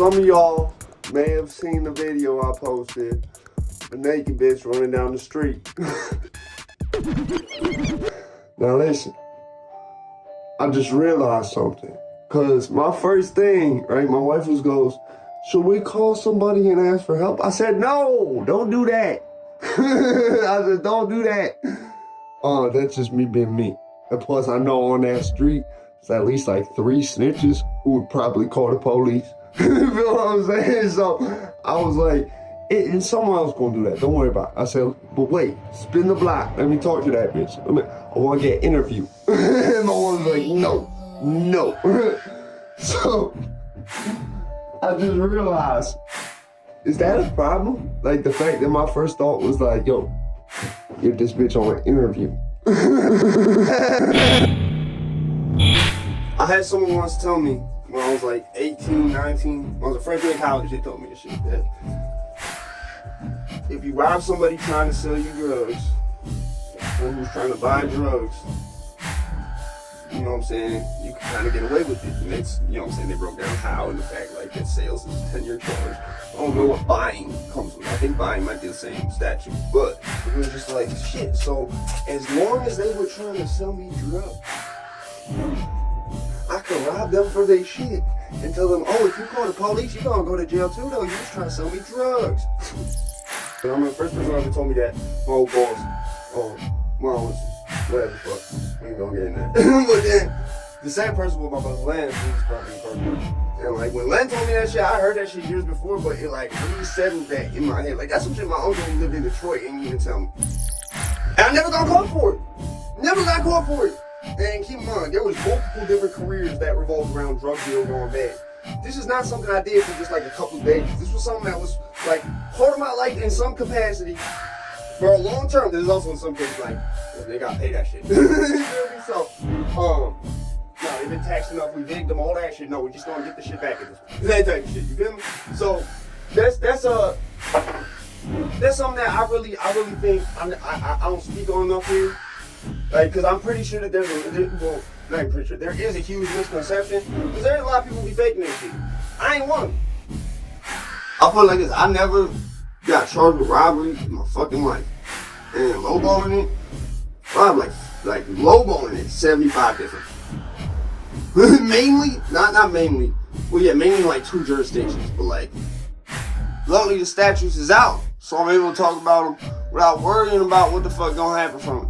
some of y'all may have seen the video I posted. A naked bitch running down the street. Now listen, I just realized something. Cause my first thing, right, my wife goes, should we call somebody and ask for help? I said, no, don't do that. I said, don't do that. Oh, that's just me being me. And plus, I know on that street, there's at least like 3 snitches who would probably call the police. You feel what I'm saying? So I was like, and someone else gonna do that. Don't worry about it. I said, but wait, spin the block. Let me talk to that bitch. I want to get interviewed. And my woman's like, no. So I just realized, is that a problem? Like the fact that my first thought was like, yo, get this bitch on an interview. I had someone once tell me when I was like 18, 19, when I was a freshman in college, they told me this shit, that if you rob somebody trying to sell you drugs, someone who's trying to buy drugs, you know what I'm saying, you can kind of get away with it. And it's, you know what I'm saying, they broke down how and the fact like that sales is a 10-year charge. I don't know what buying comes with. I think buying might be the same statute, but it was just like, shit. So as long as they were trying to sell me drugs, I could rob them for their shit and tell them, oh, if you call the police, you're gonna go to jail too, though. You was trying to sell me drugs. But I'm the first person ever told me that. My old boss, was whatever the fuck. We ain't gonna get in that. But then, the same person with my brother Len, he was probably the person. And like, when Len told me that shit, I heard that shit years before, but it like really settled that in my head. Like, that's some shit my uncle who lived in Detroit ain't even tell me. And I never got caught for it. Never got caught for it. And keep in mind, there was multiple different careers that revolved around drug deal going bad. This is not something I did for just like a couple of days. This was something that was like part of my life in some capacity for a long term. There's also in some cases like, they gotta pay that shit. So, no, they've been taxed enough, we digged them, all that shit. No, we just gonna get the shit back at this point. That type of shit, you feel me? So, that's something that I really think I don't speak on enough here. Like, cause I'm pretty sure that there is a huge misconception. Cause there's a lot of people be faking this shit. I ain't one of them. I'll put it like this, I never got charged with robbery in my fucking life. And lowballing it, probably like lowballing it, 75 different. Mainly, not mainly. Well, yeah, mainly like 2 jurisdictions, but like, luckily the statutes is out, so I'm able to talk about them without worrying about what the fuck gonna happen from it.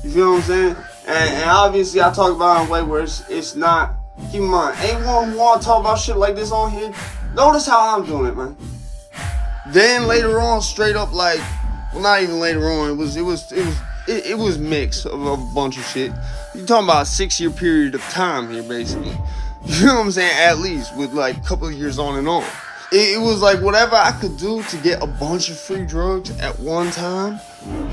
You feel what I'm saying? And obviously I talk about it in a way where it's not, keep in mind, ain't one who wanna talk about shit like this on here. Notice how I'm doing it, man. Then later on, straight up like, well, not even later on, it was mix of a bunch of shit. You're talking about a 6-year period of time here, basically. You know what I'm saying? At least, with like a couple of years on and on. It was like whatever I could do to get a bunch of free drugs at one time.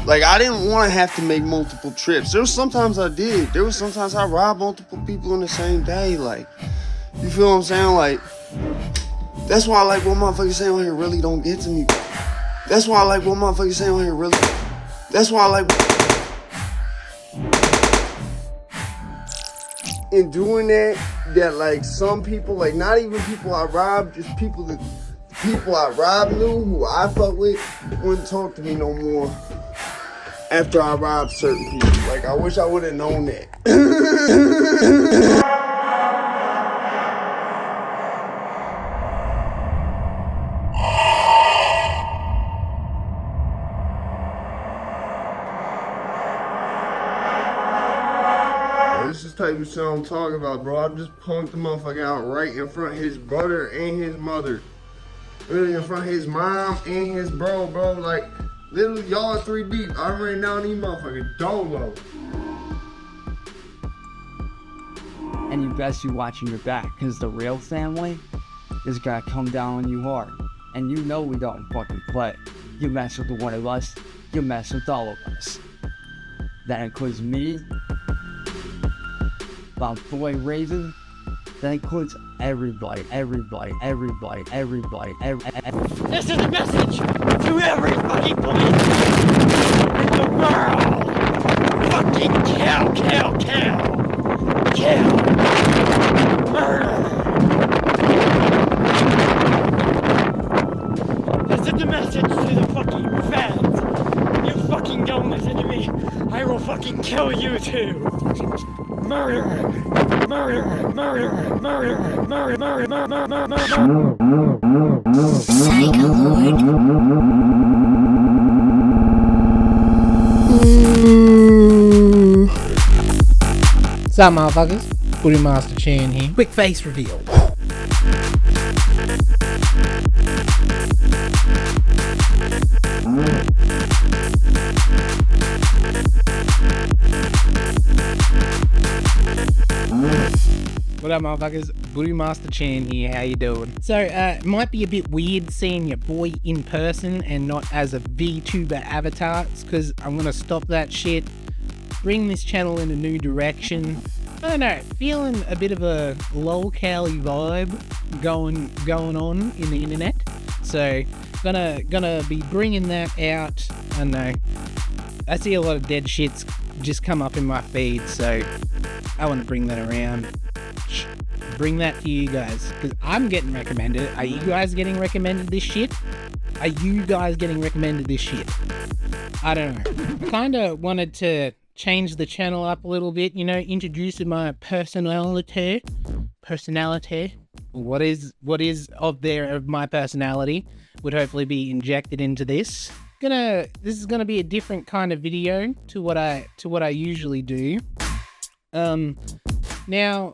Like, I didn't want to have to make multiple trips. There was sometimes I did. There was sometimes I robbed multiple people in the same day. Like, you feel what I'm saying? Like, that's why I like what motherfuckers say on here really don't get to me. That's why I like what motherfuckers say on here really. That's why I like. In doing that like some people, like not even people I robbed, just people I robbed knew who I fuck with, wouldn't talk to me no more after I robbed certain people. Like, I wish I would have known that. This is the type of shit I'm talking about, bro. I just punked the motherfucker out right in front of his brother and his mother. Really in front of his mom and his bro. Like, literally, y'all are 3 deep. I'm right now in these motherfuckers dolo. And you best be watching your back, because the real family is gonna come down on you hard. And you know we don't fucking play. You mess with one of us, you mess with all of us. That includes me, my boy Raven, that includes everybody. This is a message to every fucking police in the world. Fucking kill. Murder. the message to the fucking fans. You fucking don't listen to me. I will fucking kill you too. Murder. Murder. Murder. Murder. Murder. Murder. Murder. What's up, motherfuckers? Booty Master Chan here. Quick face reveal. What up, motherfuckers? Booty Master Chan here. How you doing? So, it might be a bit weird seeing your boy in person and not as a VTuber avatar. It's because I'm gonna stop that shit. Bring this channel in a new direction. I don't know, feeling a bit of a lolcows vibe going on in the internet. So gonna be bringing that out. I don't know. I see a lot of dead shits just come up in my feed, so I want to bring that around. Bring that to you guys, because I'm getting recommended. Are you guys getting recommended this shit? Are you guys getting recommended this shit? I don't know. Kinda wanted to change the channel up a little bit, you know, introducing my personality. What is of there of my personality would hopefully be injected into this. This is gonna be a different kind of video to what I usually do. Now,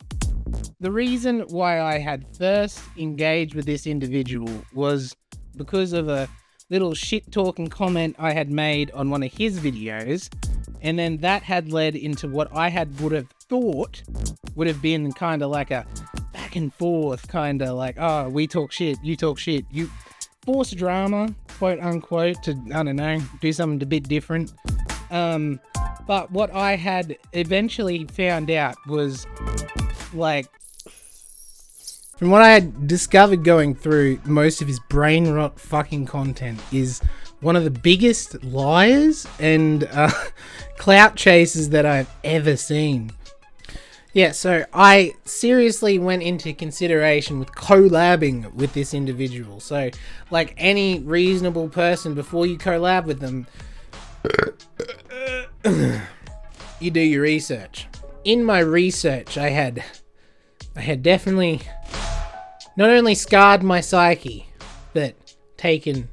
the reason why I had first engaged with this individual was because of a little shit talking comment I had made on one of his videos. And then that had led into what I would have thought would have been kind of like a back and forth, kind of like, oh, we talk shit, you talk shit, you force drama, quote unquote, to, I don't know, do something a bit different. But what I had eventually found out was, like, from what I had discovered going through most of his brain rot fucking content, is one of the biggest liars and clout chasers that I've ever seen. Yeah, so I seriously went into consideration with collabing with this individual. So, like any reasonable person, before you collab with them, you do your research. In my research, I had definitely not only scarred my psyche, but taken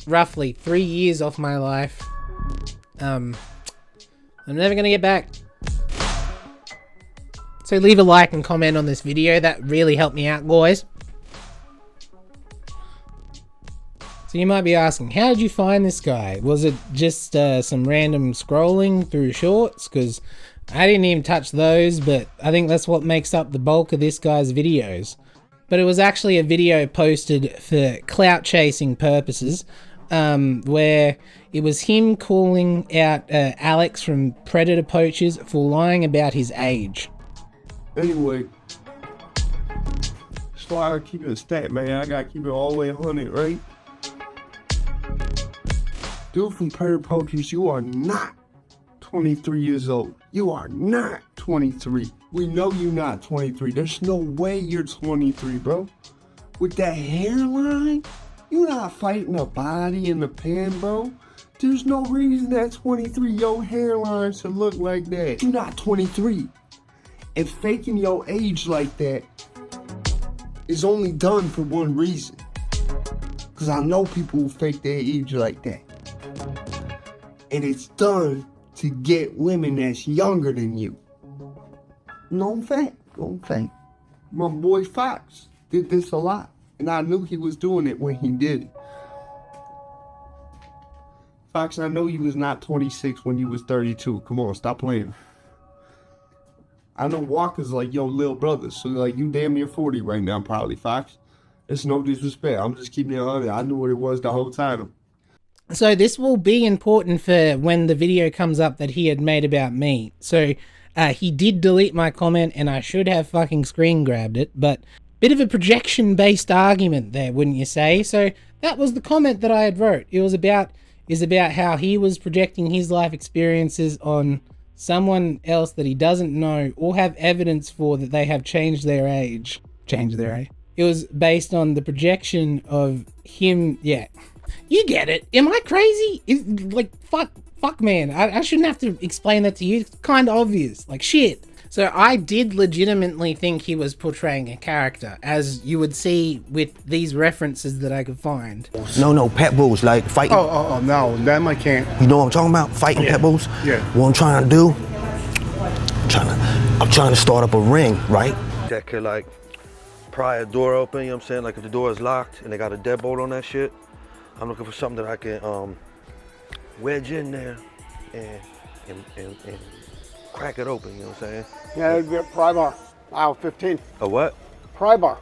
roughly 3 years off my life. I'm never gonna get back. So leave a like and comment on this video. That really helped me out, guys. So you might be asking, how did you find this guy? Was it just some random scrolling through shorts? Because I didn't even touch those, but I think that's what makes up the bulk of this guy's videos. But it was actually a video posted for clout chasing purposes, where it was him calling out Alex from Predator Poachers for lying about his age. Anyway, that's why I keep it a stat, man. I gotta keep it all the way 100, right? Dude from Predator Poachers, you are not 23 years old. You are not 23. We know you're not 23. There's no way you're 23, bro. With that hairline, you're not fighting a body in the pen, bro. There's no reason that 23 your hairline should look like that. You're not 23. And faking your age like that is only done for one reason. Because I know people who fake their age like that. And it's done to get women that's younger than you. Known fact. My boy Fox did this a lot. And I knew he was doing it when he did it. Fox, I know you was not 26 when you was 32. Come on, stop playing. I know Walker's like your little brother, so like you damn near 40 right now, probably, Fox. It's no disrespect. I'm just keeping it honest. I knew what it was the whole time. So this will be important for when the video comes up that he had made about me. So he did delete my comment, and I should have fucking screen grabbed it, but bit of a projection-based argument there, wouldn't you say? So that was the comment that I had wrote. It was about how he was projecting his life experiences on someone else that he doesn't know or have evidence for that they have changed their age. It was based on the projection of him, yeah. You get it. Am I crazy? Fuck, man. I shouldn't have to explain that to you. It's kind of obvious. Like, shit. So I did legitimately think he was portraying a character, as you would see with these references that I could find. No, pet bulls, like fighting. Oh, no, them I can't. You know what I'm talking about? Fighting pet bulls? Yeah. What I'm trying to do, I'm trying to start up a ring, right? That could like pry a door open, you know what I'm saying? Like if the door is locked and they got a deadbolt on that shit, I'm looking for something that I can wedge in there and crack it open, you know what I'm saying? Yeah, it'd be a pry bar. Wow, 15. A what? Pry bar.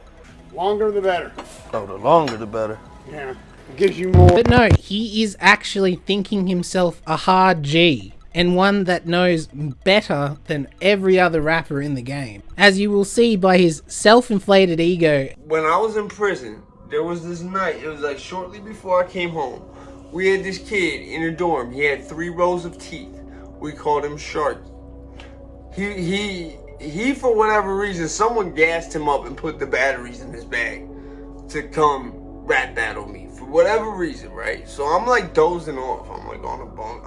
Longer the better. Oh, the longer the better. Yeah. It gives you more. But no, he is actually thinking himself a hard G, and one that knows better than every other rapper in the game, as you will see by his self-inflated ego. When I was in prison, there was this night, it was like shortly before I came home. We had this kid in a dorm. He had 3 rows of teeth. We called him Sharky. He for whatever reason, someone gassed him up and put the batteries in his bag to come rap battle me for whatever reason, right? So I'm like dozing off. I'm like on a bunk.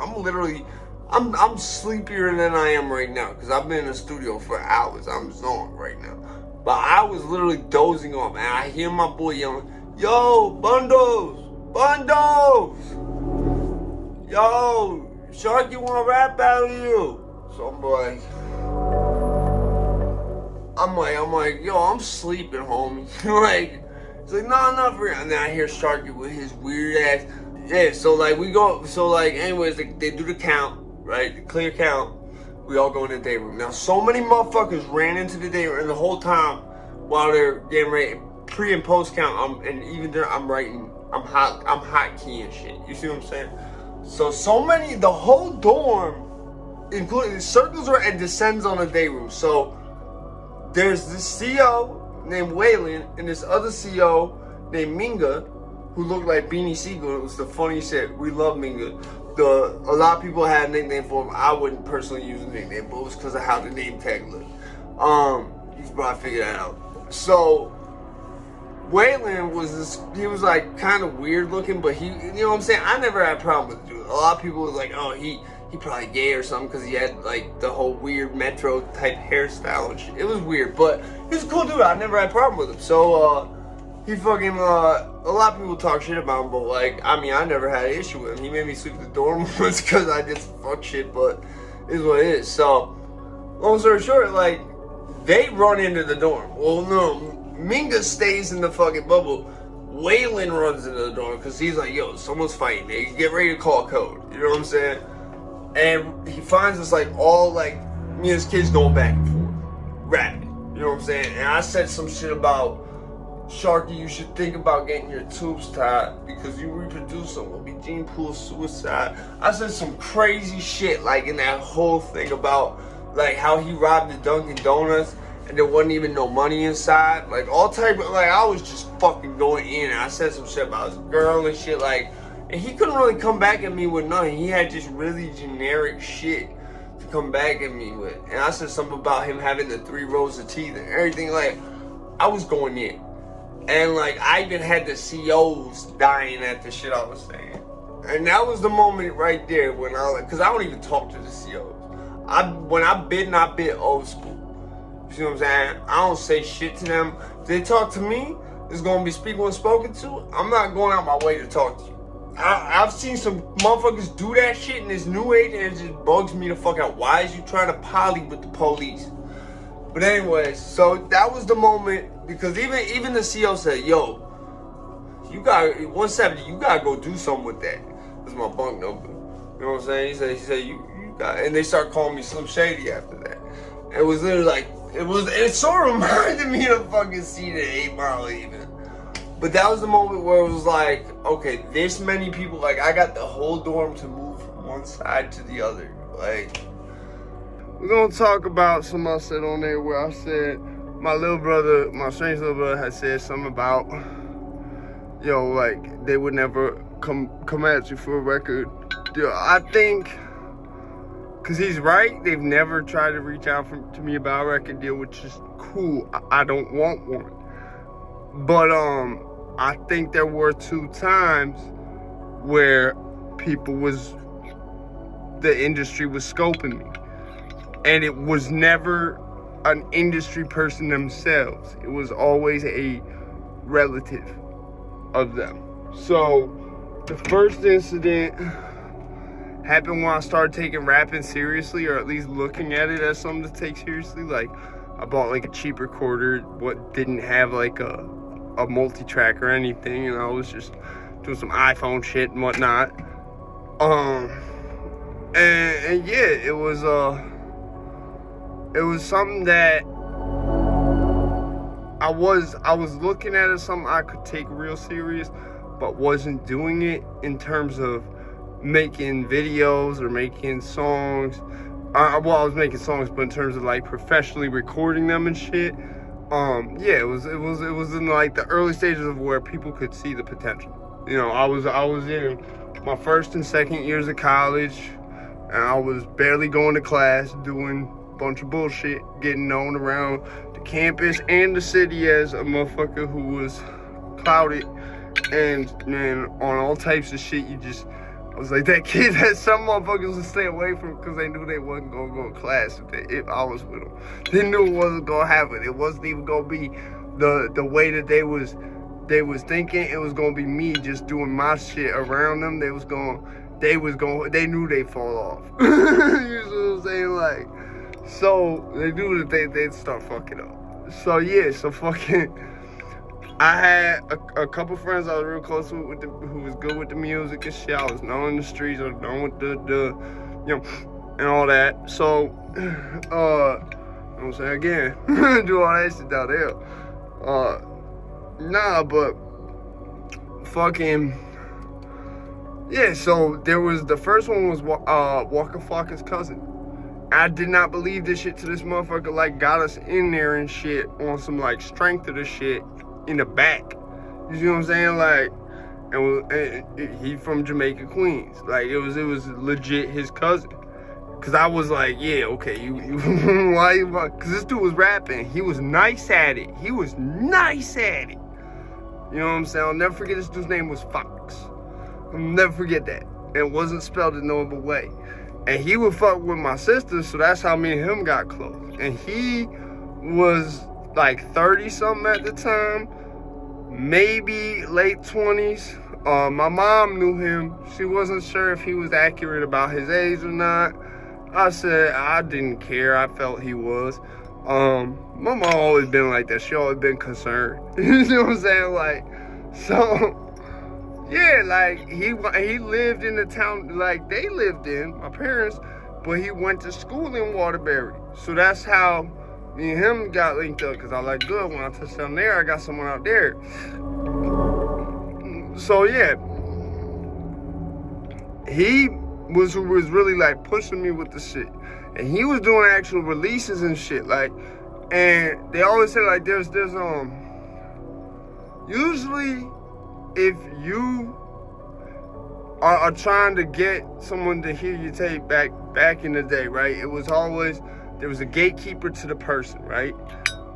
I'm sleepier than I am right now because I've been in the studio for hours. I'm zoned right now. But I was literally dozing off and I hear my boy yelling, "Yo, Bundles! Bundles! Yo, Sharky wanna rap battle you." So I'm like, yo, I'm sleeping, homie. Like, it's like, nah, for real. And then I hear Sharky with his weird ass. Yeah, so like anyways, they do the count, right? The clear count. We all go in the day room. Now, so many motherfuckers ran into the day room, and the whole time while they're getting ready, pre and post count, I'm writing, I'm hot keying shit. You see what I'm saying? So many, the whole dorm, including the circles and descends on the day room. So there's this CO named Waylon and this other CO named Minga, who looked like Beanie Siegel. It was the funniest shit. We love Minga. A lot of people had a nickname for him. I wouldn't personally use a nickname, but it was because of how the name tag looked. You can probably figure that out. So Waylon he was like kind of weird looking, but you know what I'm saying? I never had a problem with the dude. A lot of people was like, oh, he probably gay or something because he had like the whole weird metro type hairstyle and shit. It was weird, but he's a cool dude. I never had a problem with him. So he fucking a lot of people talk shit about him, but like I never had an issue with him. He made me sleep in the dorm once because I did some fuck shit, but it is what it is. So long story short, like they run into the dorm. Well, no, Minga stays in the fucking bubble. Waylon runs into the dorm because he's like, yo, someone's fighting. They get ready to call code. You know what I'm saying? And he finds us like all like me and his kids going back and forth, rapping. You know what I'm saying? And I said some shit about Sharky, you should think about getting your tubes tied because you reproduce them will be gene pool suicide. I said some crazy shit like in that whole thing about like how he robbed the Dunkin' Donuts and there wasn't even no money inside. Like all type of like I was just fucking going in and I said some shit about his girl and shit like. And he couldn't really come back at me with nothing. He had just really generic shit to come back at me with. And I said something about him having the 3 rows of teeth and everything. Like, I was going in. And, like, I even had the COs dying at the shit I was saying. And that was the moment right there when because I don't even talk to the COs. When I bid old school. You see what I'm saying? I don't say shit to them. If they talk to me, it's going to be speak when spoken to. I'm not going out my way to talk to you. I've seen some motherfuckers do that shit in this new age and it just bugs me the fuck out. Why is you trying to poly with the police? But anyways, so that was the moment because even the CO said, yo, you got 170, you gotta go do something with that. That's my bunk number. You know what I'm saying? He said you got, and they start calling me Slim Shady after that. It was literally like, it sort of reminded me of fucking Seed at 8 Mile even. But that was the moment where it was like, okay, this many people, like I got the whole dorm to move from one side to the other. Like, we're gonna talk about something I said on there where I said my strange little brother had said something about, yo, like they would never come at you for a record deal. I think, cause he's right, they've never tried to reach out to me about a record deal, which is cool. I don't want one. But I think there were 2 times where the industry was scoping me. And it was never an industry person themselves. It was always a relative of them. So the first incident happened when I started taking rapping seriously, or at least looking at it as something to take seriously. Like, I bought like a cheap recorder, what didn't have like a multi-track or anything, and I was just doing some iPhone shit and whatnot. And yeah, it was something that I was looking at as something I could take real serious, but wasn't doing it in terms of making videos or making songs. I was making songs, but in terms of like professionally recording them and shit. Yeah, it was in like the early stages of where people could see the potential. You know, I was in my first and second years of college, and I was barely going to class, doing a bunch of bullshit, getting known around the campus and the city as a motherfucker who was clouted, and man, on all types of shit. I was like that kid that some motherfuckers would stay away from because they knew they wasn't gonna go to class if I was with them. They knew it wasn't gonna happen. It wasn't even gonna be the way that they was thinking. It was gonna be me just doing my shit around them. They knew they'd fall off. You know what I'm saying? Like, so they knew that they'd start fucking up. So yeah, I had a couple friends I was real close with who was good with the music and shit. I was known in the streets, I was known with the you know, and all that. So, I'm saying again, do all that shit down there. Nah, but fucking, yeah, so there was, the first one was Waka Flocka's cousin. I did not believe this shit till this motherfucker like got us in there and shit on some like strength of the shit in the back. You see what I'm saying? Like, and he from Jamaica, Queens. Like, it was legit his cousin. Cause I was like, yeah, okay, you why? Cause this dude was rapping. He was nice at it. You know what I'm saying? I'll never forget this dude's name was Fox. I'll never forget that. It wasn't spelled in no other way. And he would fuck with my sister, so that's how me and him got close. And he was like 30-something at the time, maybe late 20s. My mom knew him. She wasn't sure if he was accurate about his age or not. I said I didn't care. I felt he was. My mom always been like that. She always been concerned. You know what I'm saying? Like, so yeah, like he lived in the town like they lived in, my parents, but he went to school in Waterbury. So that's how me and him got linked up, because I like, good, when I touch down there, I got someone out there. So yeah, he was who was really like pushing me with the shit. And he was doing actual releases and shit, like, and they always say like there's usually if you are trying to get someone to hear your tape back in the day, right? It was always, there was a gatekeeper to the person, right?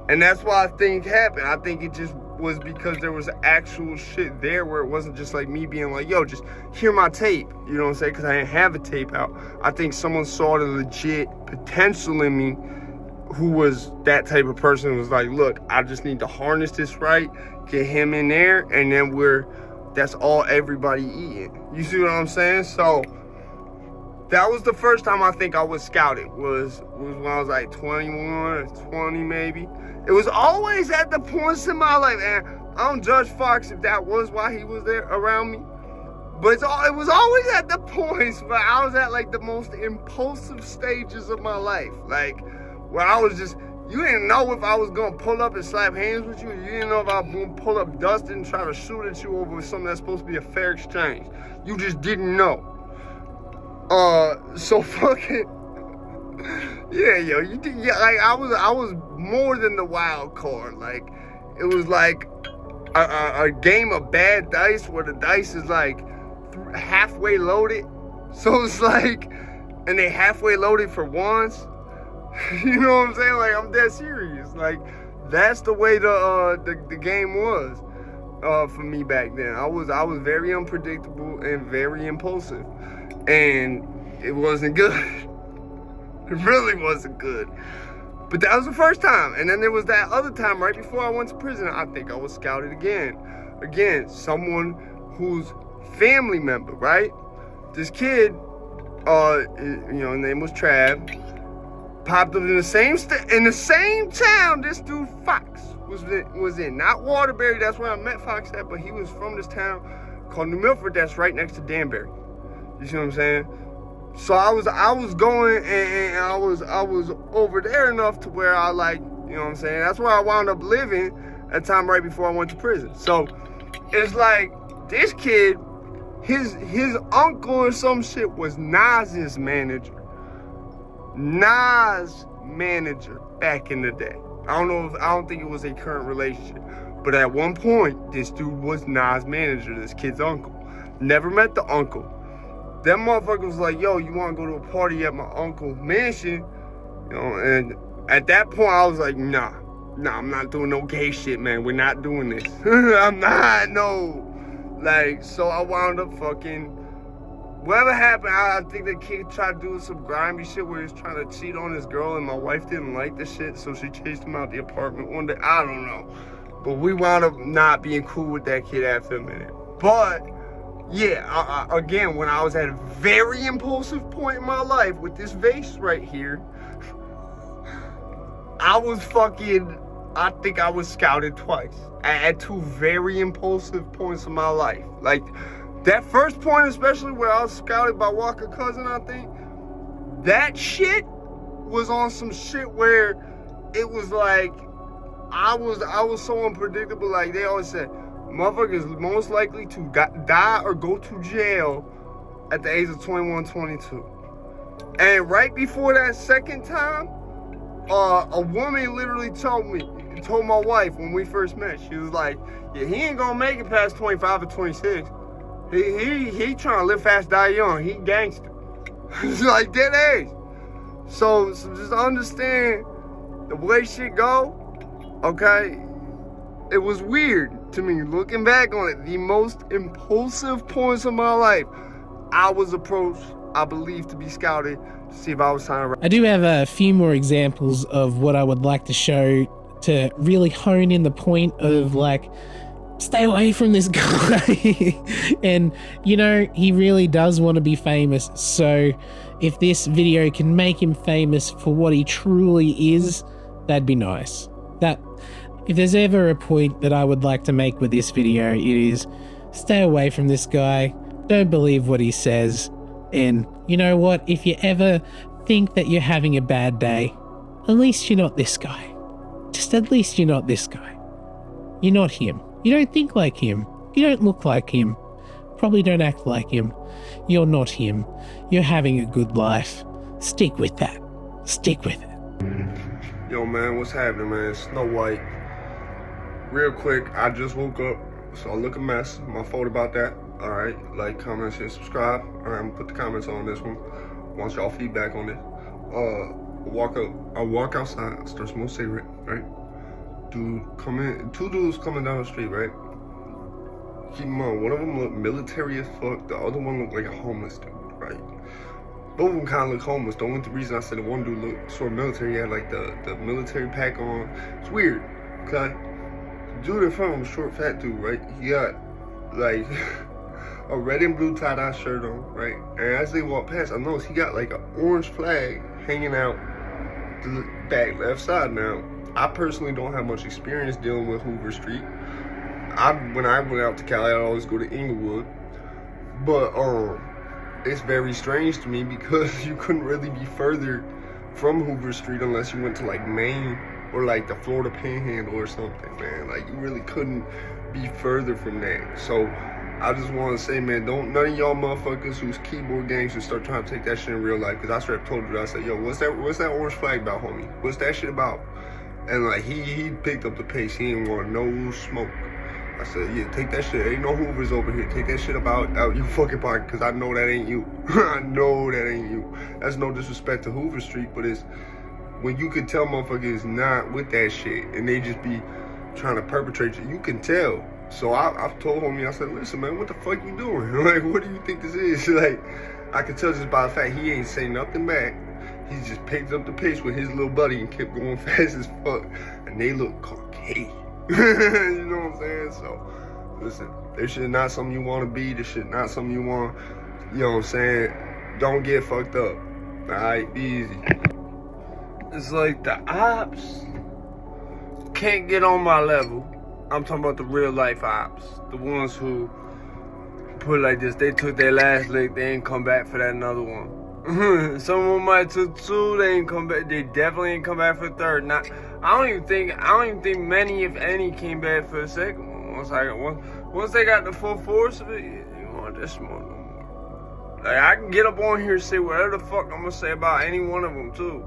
And that's why I think it happened. I think it just was because there was actual shit there where it wasn't just like me being like, yo, just hear my tape. You know what I'm saying? Because I didn't have a tape out. I think someone saw the legit potential in me, who was that type of person, who was like, look, I just need to harness this right, get him in there, and then that's all everybody eating. You see what I'm saying? So that was the first time I think I was scouted, was when I was like 21 or 20 maybe. It was always at the points in my life, and I don't judge Fox if that was why he was there around me, but it was always at the points where I was at like the most impulsive stages of my life, like where I was just, you didn't know if I was gonna pull up and slap hands with you. You didn't know if I was gonna pull up Dustin and try to shoot at you over something that's supposed to be a fair exchange. You just didn't know. So fucking, yeah, yo, like I was more than the wild card. Like, it was like a game of bad dice where the dice is like halfway loaded. So it's like, and they halfway loaded for once. You know what I'm saying? Like, I'm dead serious. Like, that's the way the game was. for me back then. I was very unpredictable and very impulsive, and it wasn't good. It really wasn't good. But that was the first time, and then there was that other time right before I went to prison. I think I was scouted again. Again, someone whose family member, right? This kid, his name was Trav, popped up in the same town this dude Fox was in. Not Waterbury, that's where I met Fox at, but he was from this town called New Milford that's right next to Danbury. You see what I'm saying? So I was going and I was over there enough to where I like, you know what I'm saying? That's where I wound up living at the time right before I went to prison. So it's like this kid, his uncle or some shit was Nas's manager. Nas manager back in the day. I don't think it was a current relationship. But at one point, this dude was Nas manager, this kid's uncle. Never met the uncle. That motherfucker was like, yo, you wanna go to a party at my uncle's mansion? You know, and at that point I was like, nah, I'm not doing no gay shit, man. We're not doing this. I'm not, no. Like, so I wound up fucking, whatever happened, I think the kid tried to do some grimy shit where he was trying to cheat on his girl, and my wife didn't like the shit, so she chased him out the apartment one day. I don't know. But we wound up not being cool with that kid after a minute. But yeah, again, when I was at a very impulsive point in my life with this vase right here, I think I was scouted twice at two very impulsive points in my life. Like that first point, especially where I was scouted by Walker Cousin, I think that shit was on some shit where it was like I was so unpredictable. Like they always said, motherfucker is most likely to die or go to jail at the age of 21, 22. And right before that second time, a woman literally told my wife when we first met, she was like, yeah, he ain't gonna make it past 25 or 26. He trying to live fast, die young. He gangster. It's like that age. So just understand the way shit go, okay? It was weird to me looking back on it. The most impulsive points of my life, I was approached, I believe, to be scouted to see if I was trying to. I do have a few more examples of what I would like to show to really hone in the point of like, stay away from this guy. And you know, he really does want to be famous. So if this video can make him famous for what he truly is, that'd be nice. If there's ever a point that I would like to make with this video, it is stay away from this guy. Don't believe what he says. And you know what? If you ever think that you're having a bad day, at least you're not this guy. Just at least you're not this guy. You're not him. You don't think like him. You don't look like him. Probably don't act like him. You're not him. You're having a good life. Stick with that. Stick with it. Yo, man, what's happening, man? Snow White. Real quick, I just woke up, so I look a mess. My fault about that. All right, like, comment, share, subscribe. All right, I'm gonna put the comments on this one. Want y'all feedback on it. I walk outside, I start smoking cigarette, right? Two dudes coming down the street, right? Keep in mind, one of them looked military as fuck. The other one looked like a homeless dude, right? Both of them kind of look homeless. The only reason I said the one dude looked sort of military, he had like the military pack on. It's weird, okay? The dude in front of him, short, fat dude, right? He got like a red and blue tie-dye shirt on, right? And as they walk past, I noticed he got like an orange flag hanging out the back left side. Now, I personally don't have much experience dealing with Hoover Street. When I went out to Cali, I'd always go to Inglewood. But it's very strange to me because you couldn't really be further from Hoover Street unless you went to like Maine or like the Florida Panhandle or something, man. Like you really couldn't be further from that. So I just want to say, man, don't none of y'all motherfuckers who's keyboard gangsters start trying to take that shit in real life. Because I straight up told you, I said, yo, what's that orange flag about, homie? What's that shit about? And like he picked up the pace. He didn't want no smoke. I said, yeah, take that shit. Ain't no Hoovers over here. Take that shit out your fucking pocket, because I know that ain't you. I know that ain't you. That's no disrespect to Hoover Street, but it's when you can tell motherfuckers not with that shit and they just be trying to perpetrate you. You can tell So I've told homie, I said, listen, man, what the fuck you doing? Like, what do you think this is? Like, I could tell just by the fact he ain't say nothing back. He just picked up the pace with his little buddy and kept going fast as fuck. And they look Caucasian. You know what I'm saying? So, listen, this shit not something you want to be. This shit not something you want, you know what I'm saying? Don't get fucked up. Alright, be easy. It's like the ops can't get on my level. I'm talking about the real life ops. The ones who, put it like this, they took their last lick, they ain't come back for that another one. Some of them might took two, they ain't come back, they definitely ain't come back for the third. Not, I don't even think many, if any, came back for the second one. Once they got the full force of it, you want this more no more. Like, I can get up on here and say whatever the fuck I'm gonna say about any one of them too.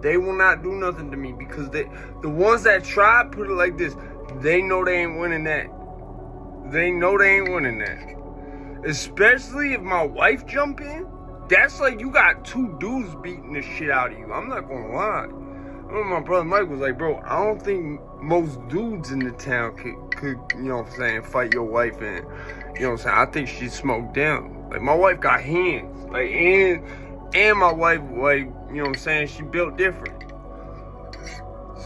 They will not do nothing to me because the ones that try, put it like this, they know they ain't winning that. They know they ain't winning that. Especially if my wife jump in, that's like you got two dudes beating the shit out of you. I'm not gonna lie. I remember my brother Mike was like, bro, I don't think most dudes in the town could you know what I'm saying, fight your wife and, you know what I'm saying, I think she's smoked down. Like, my wife got hands. Like, and my wife, like, you know what I'm saying, she built different.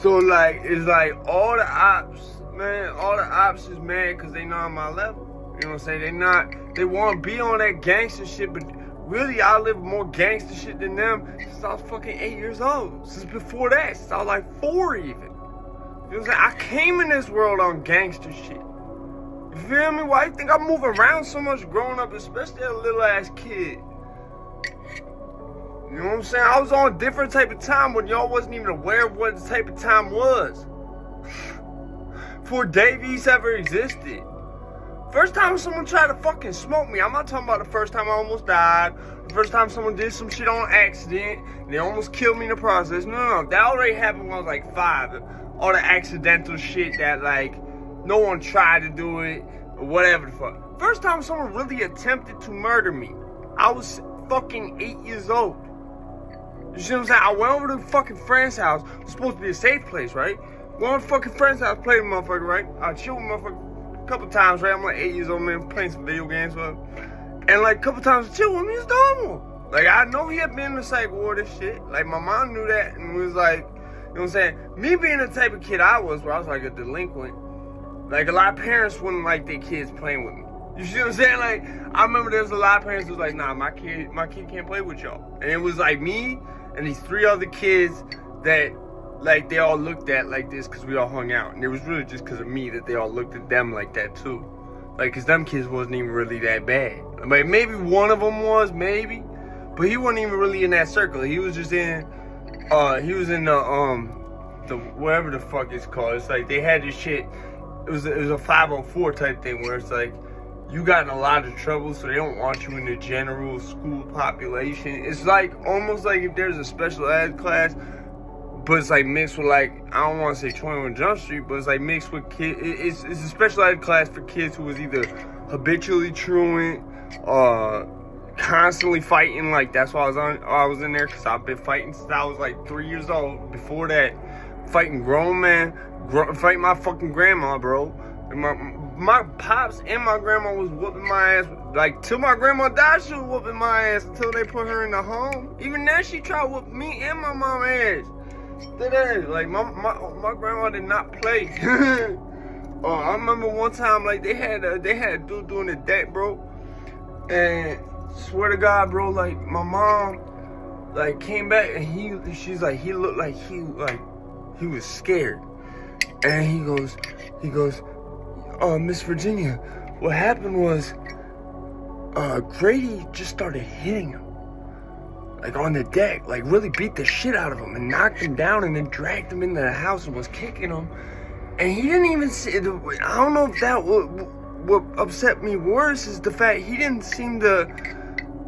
So, like, it's like all the ops, man, all the ops is mad because they not on my level. You know what I'm saying? They want to be on that gangster shit, but really, I live more gangster shit than them since I was fucking 8 years old. Since before that, since I was like 4 even. You know what I'm saying? I came in this world on gangster shit. You feel me? Why you think I'm moving around so much growing up, especially as a little ass kid? You know what I'm saying? I was on a different type of time when y'all wasn't even aware of what the type of time was. Before Davies ever existed. First time someone tried to fucking smoke me, I'm not talking about the first time I almost died, the first time someone did some shit on accident, and they almost killed me in the process. No, that already happened when I was like 5. All the accidental shit that, like, no one tried to do it, or whatever the fuck. First time someone really attempted to murder me, I was fucking 8 years old. You see what I'm saying? I went over to a fucking friend's house. It was supposed to be a safe place, right? Went over to fucking friend's house, played with motherfucker, right? I chilled with motherfucker a couple times, right? I'm like 8 years old, man, playing some video games with him. And like a couple times, chill with me, it's normal. Like, I know he had been in the psych ward and shit. Like, my mom knew that and was like, you know what I'm saying? Me being the type of kid I was, where I was like a delinquent, like, a lot of parents wouldn't like their kids playing with me. You see what I'm saying? Like, I remember there was a lot of parents who was like, nah, my kid can't play with y'all. And it was like me and these 3 other kids that, like, they all looked at like this because we all hung out. And it was really just because of me that they all looked at them like that too. Like, because them kids wasn't even really that bad. Like, maybe one of them was, maybe. But he wasn't even really in that circle. He was just in, the whatever the fuck it's called. It's like they had this shit. It was a 504 type thing where it's like, you got in a lot of trouble, so they don't want you in the general school population. It's like, almost like if there's a special ed class, but it's like mixed with, like, I don't want to say 21 Jump Street, but it's like mixed with kids. It's a special ed class for kids who was either habitually truant, constantly fighting. Like, that's why I was in there, because I've been fighting since I was like 3 years old. Before that, fighting grown men, fighting my fucking grandma, bro. And my pops and my grandma was whooping my ass. Like, till my grandma died, she was whooping my ass until they put her in the home. Even then, she tried to whoop me and my mom ass. Like, my grandma did not play. I remember one time, like, they had a dude doing the deck, bro. And swear to God, bro, like, my mom, like, came back and she's like, he looked like he was scared. And he goes, Miss Virginia, what happened was, Grady just started hitting him. Like, on the deck, like, really beat the shit out of him and knocked him down and then dragged him into the house and was kicking him. And he didn't even see, I don't know if that what upset me worse is the fact he didn't seem to,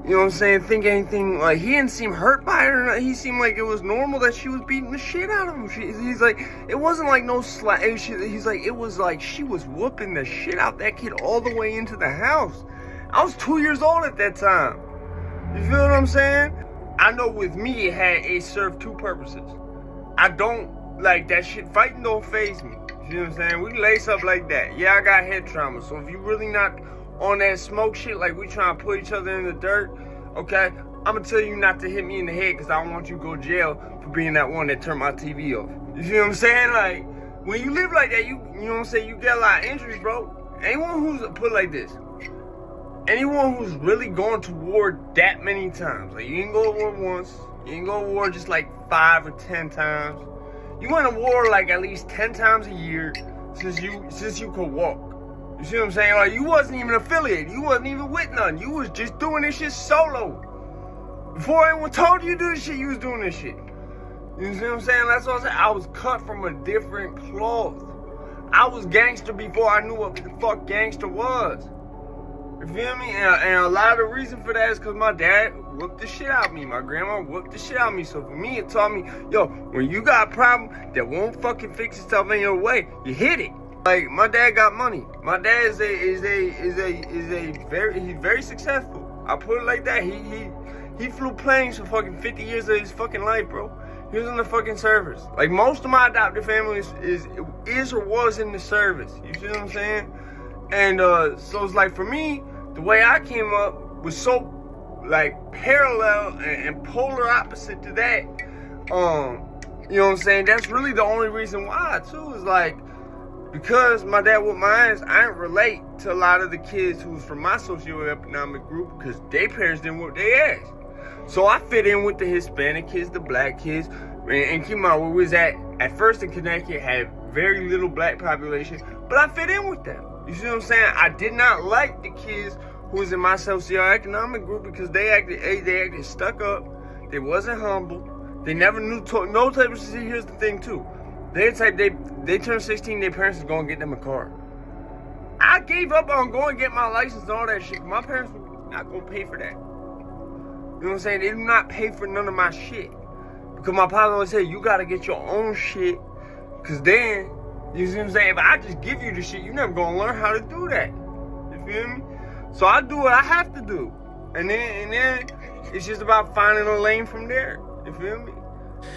you know what I'm saying, think anything, like, he didn't seem hurt by it or not. He seemed like it was normal that she was beating the shit out of him. He's like, it wasn't like no slap. He's like, it was like she was whooping the shit out that kid all the way into the house. I was 2 years old at that time. You feel what I'm saying? I know with me, it served 2 purposes. I don't, like, that shit, fighting don't faze me. You You know what I'm saying? We lace up like that. Yeah, I got head trauma. So if you really not on that smoke shit, like we trying to put each other in the dirt, okay, I'm gonna tell you not to hit me in the head because I don't want you to go to jail for being that one that turned my TV off. You see what I'm saying? Like, when you live like that, you know what I'm saying, you get a lot of injuries, bro. Anyone who's, put like this, anyone who's really gone to war that many times, like you didn't go to war once, you didn't go to war just like 5 or 10 times. You went to war like at least 10 times a year since you could walk. You see what I'm saying? Like, you wasn't even affiliated. You wasn't even with none. You was just doing this shit solo. Before anyone told you to do this shit, you was doing this shit. You see what I'm saying? That's what I'm saying. I was cut from a different cloth. I was gangster before I knew what the fuck gangster was. You feel me? And a lot of the reason for that is because my dad whooped the shit out of me. My grandma whooped the shit out of me. So for me, it taught me, yo, when you got a problem that won't fucking fix itself in your way, you hit it. Like, my dad got money. My dad is very successful. I put it like that. He flew planes for fucking 50 years of his fucking life, bro. He was in the fucking service. Like, most of my adopted family is or was in the service. You see what I'm saying? And so it's like, for me, the way I came up was so like parallel and polar opposite to that. You know what I'm saying? That's really the only reason why too, is like, because my dad whooped my ass, I didn't relate to a lot of the kids who was from my socioeconomic group because their parents didn't whoop their ass. So I fit in with the Hispanic kids, the black kids, and keep in mind where we was at first in Connecticut had very little black population, but I fit in with them. You see what I'm saying? I did not like the kids who was in my socioeconomic group because they acted stuck up. They wasn't humble. They never knew no type of shit. Here's the thing too. They turned 16, their parents is going to get them a car. I gave up on going to get my license and all that shit. My parents were not going to pay for that. You know what I'm saying? They do not pay for none of my shit. Because my father always said, you got to get your own shit. Because then, you see what I'm saying? If I just give you the shit, you're never going to learn how to do that. You feel me? So I do what I have to do. And then it's just about finding a lane from there. You feel me?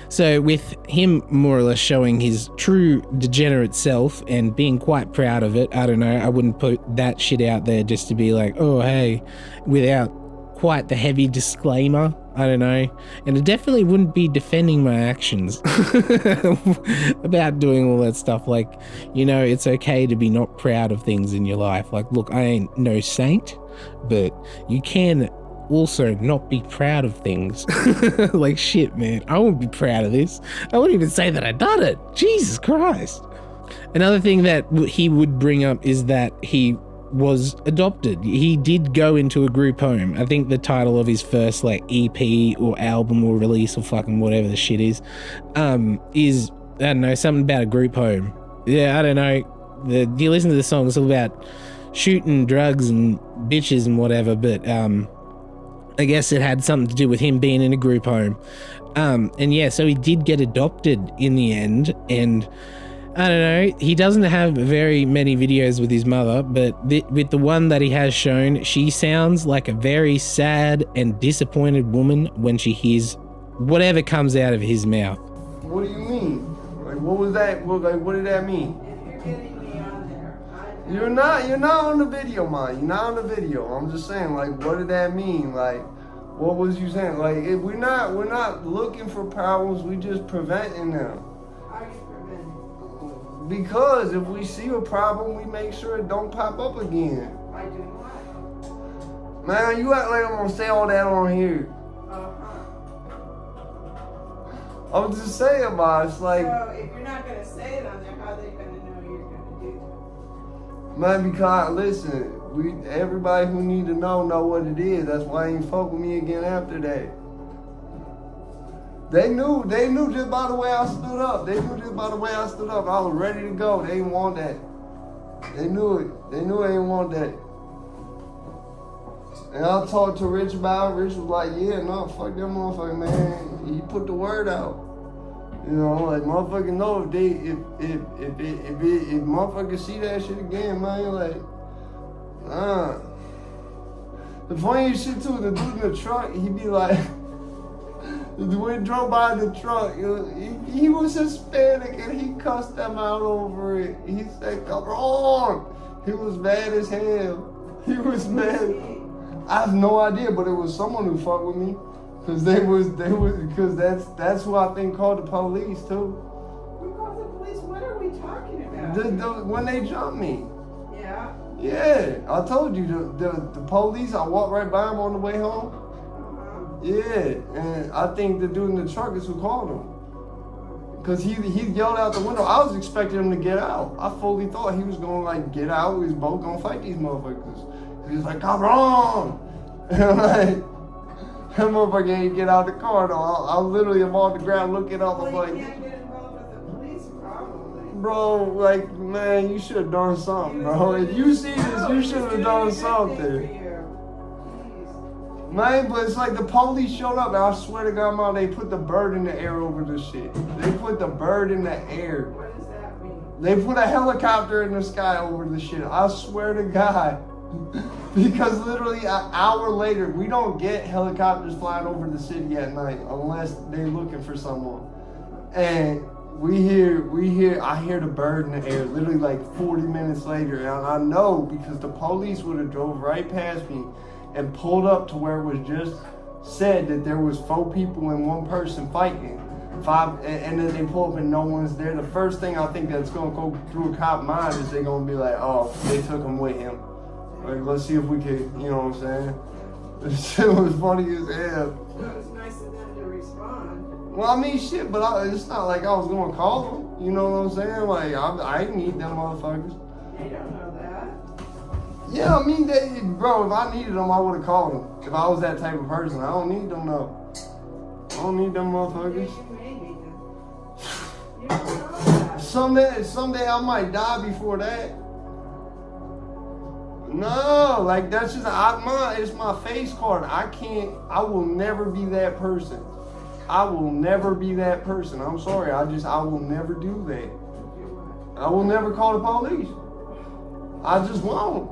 So with him more or less showing his true degenerate self and being quite proud of it, I don't know, I wouldn't put that shit out there just to be like, oh, hey, without quite the heavy disclaimer, I don't know. And it definitely wouldn't be defending my actions about doing all that stuff. Like, you know, it's okay to be not proud of things in your life. Like, look, I ain't no saint, but you can also not be proud of things. Like, shit, man, I wouldn't be proud of this. I wouldn't even say that I done it. Jesus Christ. Another thing that he would bring up is that he was adopted. He did go into a group home. I think the title of his first like EP or album or release or fucking whatever the shit is I don't know, something about a group home. Yeah, I don't know. You listen to the song, it's all about shooting drugs and bitches and whatever, but I guess it had something to do with him being in a group home. And yeah, so he did get adopted in the end, and I don't know, he doesn't have very many videos with his mother, but with the one that he has shown, she sounds like a very sad and disappointed woman when she hears whatever comes out of his mouth. What do you mean? Like, what was that? What did that mean? If you're getting me on there, You're not on the video, man. You're not on the video. I'm just saying, like, what did that mean? Like, what was you saying? Like, if we're not looking for problems, we just preventing them. how are you preventing? Because if we see a problem, we make sure it don't pop up again. By doing what? Man, you act like I'm gonna say all that on here. I'm just saying, man. It's like, So if you're not gonna say it on there, how are they gonna know you're gonna do man, because listen, everybody who need to know what it is. That's why he ain't fuck with me again after that. They knew just by the way I stood up. I was ready to go. They didn't want that. They knew it. They didn't want that. And I talked to Rich about it. Rich was like, yeah, no, fuck that motherfucker, man. He put the word out. You know, like, motherfuckers know if motherfuckers see that shit again, man, like, The funniest shit too, the dude in the truck, he be like, We drove by the truck. He was Hispanic and he cussed them out over it. He said, "Come on!" He was mad as hell. He was mad. I have no idea, but it was someone who fucked with me, cause because that's who I think called the police too. Who called the police? What are we talking about? When they jumped me. Yeah. Yeah, I told you the police. I walked right by him on the way home. Yeah, and I think the dude in the truck is who called him. Cause he yelled out the window. I was expecting him to get out. I fully thought he was gonna like get out. We was both gonna fight these motherfuckers. He was like, "Come on!" And I'm like, that motherfucker ain't get out the car though. I literally am on the ground looking up. I'm Well, like, you can't get involved with the police, probably. bro, like, man, you should have done something, bro. If you see this, you should have done something. Man, but it's like the police showed up, and I swear to God, man, they put the bird in the air over this shit. They put the bird in the air. What does that mean? They put a helicopter in the sky over the shit. I swear to God. Because literally an hour later, we don't get helicopters flying over the city at night unless they're looking for someone. And I hear the bird in the air literally like 40 minutes later. And I know because the police would have drove right past me and pulled up to where it was just said that there was 4 people and 1 person fighting. 5, and then they pull up and no one's there. The first thing I think that's gonna go through a cop's mind is they're gonna be like, "Oh, they took him with him. Like, let's see if we could," you know what I'm saying? This shit was funny as hell. Well, it was nice of them to respond. Well, I mean, shit, but it's not like I was gonna call them. You know what I'm saying? Like, I ain't need them motherfuckers. They don't know that. Yeah, I mean, bro, if I needed them, I would have called them. If I was that type of person, I don't need them, though. I don't need them motherfuckers. You may need them. You don't know that. Someday I might die before that. No, like that's just it's my face card. I will never be that person. I will never be that person. I'm sorry. I will never do that. I will never call the police. I just won't.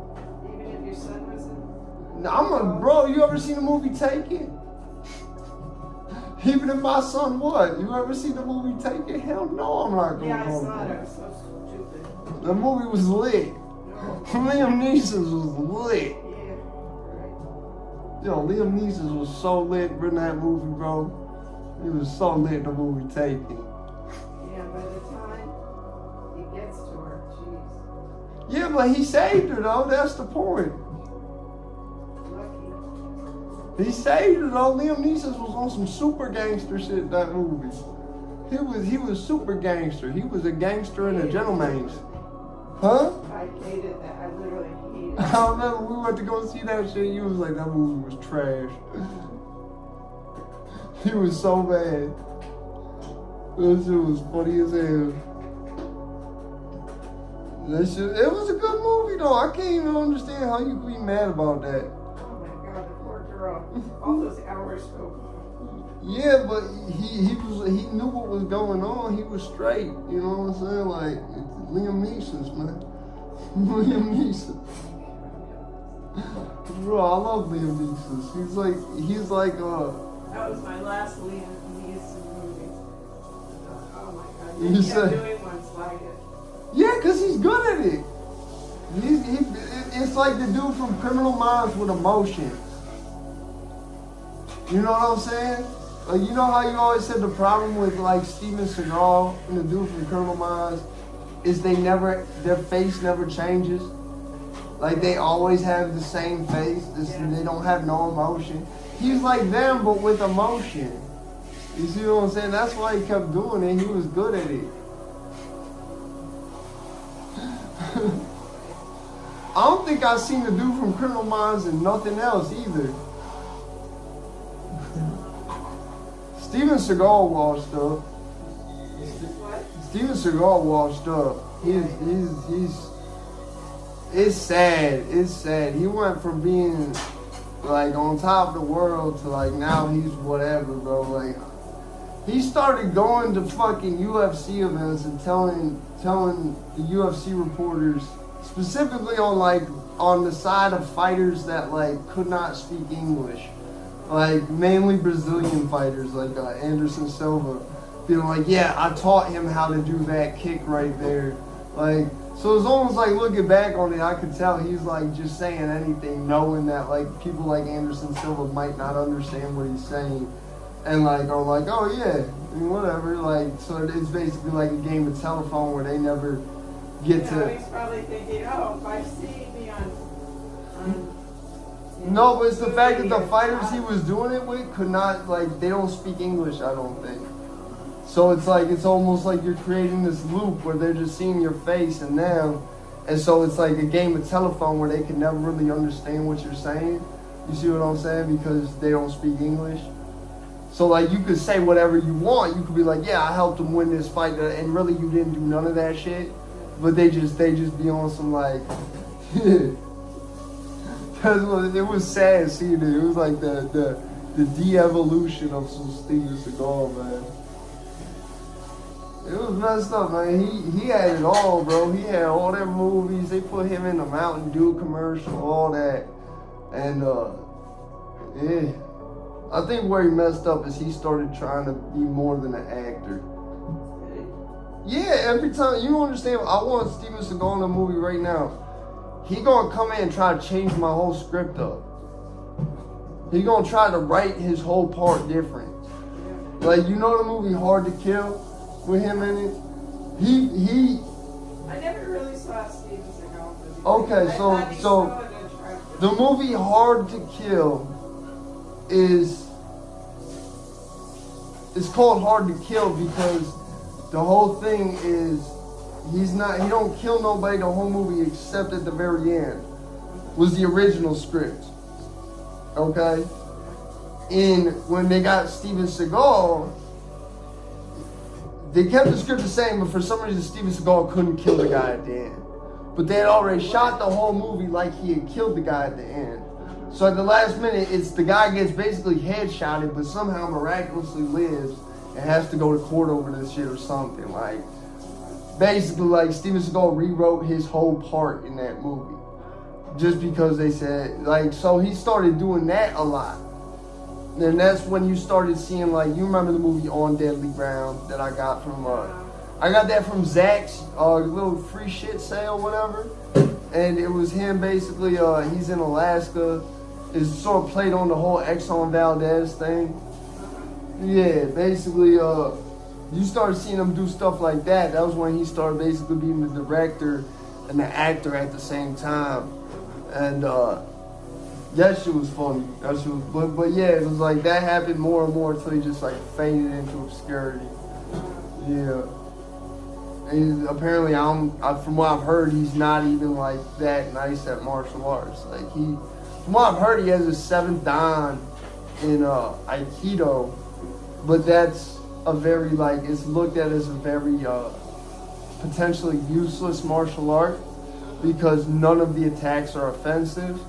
Even if your son wasn't. Bro, you ever seen the movie Taken? Even if my son would. You ever seen the movie Taken? Hell no, I'm not going to Yeah, I call saw the it. I police. was so stupid. The movie was lit. Liam Neeson was lit. Yeah, right. Yo, Liam Neeson was so lit in that movie, bro. He was so lit in the movie Taken. Yeah, by the time he gets to her, jeez. Yeah, but he saved her though. That's the point. Lucky. He saved her though. Liam Neeson was on some super gangster shit in that movie. He was super gangster. He was a gangster and a gentleman. Huh? I hated that. I literally hated it. I remember we went to go see that shit. You was like, that movie was trash. He was so bad. That shit was funny as hell. It was a good movie though. I can't even understand how you could be mad about that. Oh my god, the poor girl. All those hours go. Yeah, but he knew what was going on. He was straight. You know what I'm saying? Like Liam Neeson, man. Liam Neeson. Bro, I love Liam Neeson. He's like That was my last Liam Neeson movie. Oh my god. You You said- kept doing ones like it. yeah, cause he's good at it. It's like the dude from Criminal Minds with emotion. You know what I'm saying? Like, you know how you always said the problem with like Steven Seagal and the dude from Criminal Minds is their face never changes. Like they always have the same face. They don't have no emotion. He's like them, but with emotion. You see what I'm saying? That's why he kept doing it. He was good at it. I don't think I've seen the dude from Criminal Minds and nothing else either. Steven Seagal washed up. Steven Seagal washed up. It's sad. It's sad. He went from being like on top of the world to like now he's whatever, bro. Like he started going to fucking UFC events and telling the UFC reporters, specifically on the side of fighters that like could not speak English. like mainly Brazilian fighters, like Anderson Silva, being like, yeah, I taught him how to do that kick right there. Like, so it's almost like looking back on it, I could tell he's like just saying anything, knowing that like people like Anderson Silva might not understand what he's saying, and like are like, oh yeah, I mean, whatever. Like, so it's basically like a game of telephone where they never get You know, to. he's probably thinking, oh, if I see me on No, but it's the fact that the fighters he was doing it with could not, like, they don't speak English, I don't think. So it's like, it's almost like you're creating this loop where they're just seeing your face and them. And so it's like a game of telephone where they can never really understand what you're saying. You see what I'm saying? Because they don't speak English. So like you could say whatever you want. You could be like, yeah, I helped him win this fight. And really you didn't do none of that shit. But they just be on some like, it was sad seeing it. It was like the de-evolution of some Steven Seagal, man. It was messed up, man. He had it all, bro. He had all their movies. They put him in the Mountain Dew commercial, all that. And, yeah. I think where he messed up is he started trying to be more than an actor. Yeah, every time, you understand, I want Steven Seagal in a movie right now. He gonna come in and try to change my whole script up. He gonna try to write his whole part different. Like, you know the movie Hard to Kill with him in it? He I never really saw Steven Seagal movie. Okay, I thought he so saw it attractive. the movie Hard to Kill is, it's called Hard to Kill because the whole thing is he don't kill nobody the whole movie except at the very end. Was the original script. Okay? And when they got Steven Seagal, they kept the script the same, but for some reason Steven Seagal couldn't kill the guy at the end. But they had already shot the whole movie like he had killed the guy at the end. So at the last minute, it's the guy gets basically headshotted, but somehow miraculously lives and has to go to court over this shit or something. Like, basically, like, Steven Seagal rewrote his whole part in that movie. Just because they said, like, so he started doing that a lot. And that's when you started seeing, like, you remember the movie On Deadly Ground that I got from, I got that from Zach's little free shit sale, whatever. And it was him basically, he's in Alaska. It's sort of played on the whole Exxon Valdez thing. Yeah, basically, you started seeing him do stuff like that. That was when he started basically being the director and the actor at the same time. And that shit was funny. That shit was, but yeah, it was like that happened more and more until he just like faded into obscurity. Yeah. And apparently, from what I've heard, he's not even like that nice at martial arts. Like from what I've heard, he has a 7th dan in Aikido, but that's a very like it's looked at as a very potentially useless martial art because none of the attacks are offensive.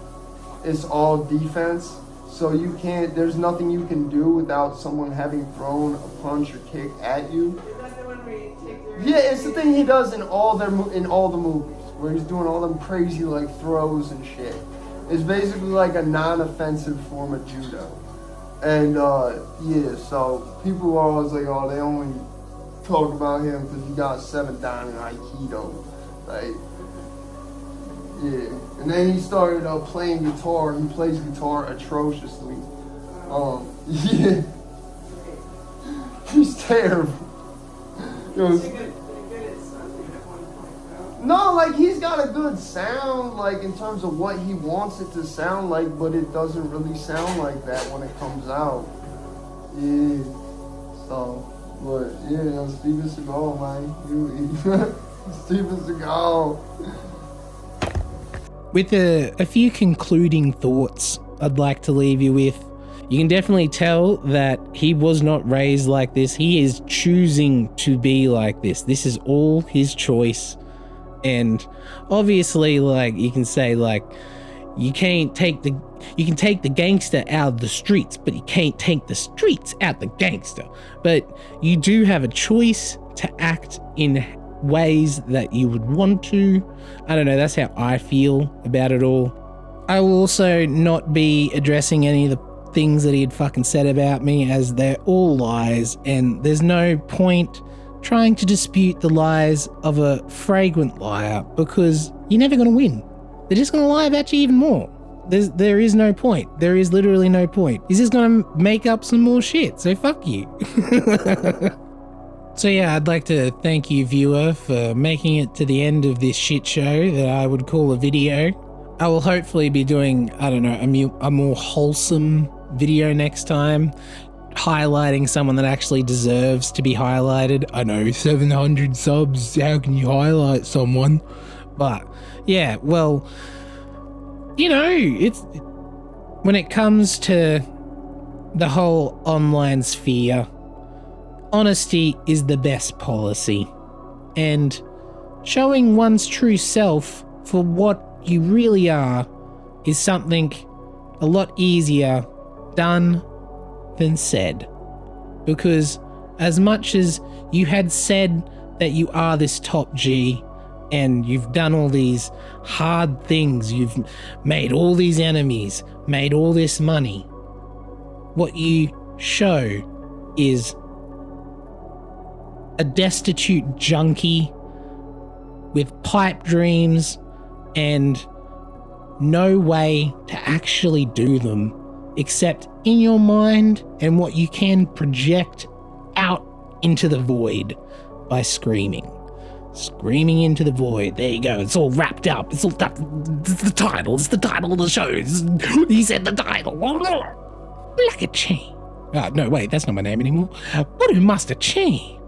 It's all defense. So you can't. There's nothing you can do without someone having thrown a punch or kick at you. Yeah, it's the thing he does in all the movies where he's doing all them crazy like throws and shit. It's basically like a non-offensive form of judo. And yeah, so people are always like, oh, they only talk about him because he got 7th dan in Aikido. Like, yeah. And then he started playing guitar. He plays guitar atrociously. Yeah. He's terrible. No, like he's got a good sound, like in terms of what he wants it to sound like, but it doesn't really sound like that when it comes out. Yeah. So, but yeah, Steven Seagal, man. Steven Seagal. With a few concluding thoughts I'd like to leave you with. You can definitely tell that he was not raised like this. He is choosing to be like this. This is all his choice. And obviously, like, you can say, like, you can take the gangster out of the streets, but you can't take the streets out the gangster. But you do have a choice to act in ways that you would want to. I don't know, that's how I feel about it all. I will also not be addressing any of the things that he had fucking said about me, as they're all lies, and there's no point trying to dispute the lies of a fragrant liar, because you're never going to win. They're just going to lie about you even more. There is no point. There is literally no point. He's just going to make up some more shit, so fuck you. So yeah, I'd like to thank you, viewer, for making it to the end of this shit show that I would call a video. I will hopefully be doing, I don't know, a more wholesome video next time, highlighting someone that actually deserves to be highlighted. I know, 700 subs, how can you highlight someone? But yeah, well, you know, it's when it comes to the whole online sphere, honesty is the best policy, and showing one's true self for what you really are is something a lot easier done than said. Because as much as you had said that you are this top G and you've done all these hard things, you've made all these enemies, made all this money, what you show is a destitute junkie with pipe dreams and no way to actually do them except in your mind and what you can project out into the void by screaming. Screaming into the void. There you go. It's all wrapped up. It's all that. It's the title. It's the title of the show. He said the title. Like a chain. No, wait, that's not my name anymore. What do Master Chain?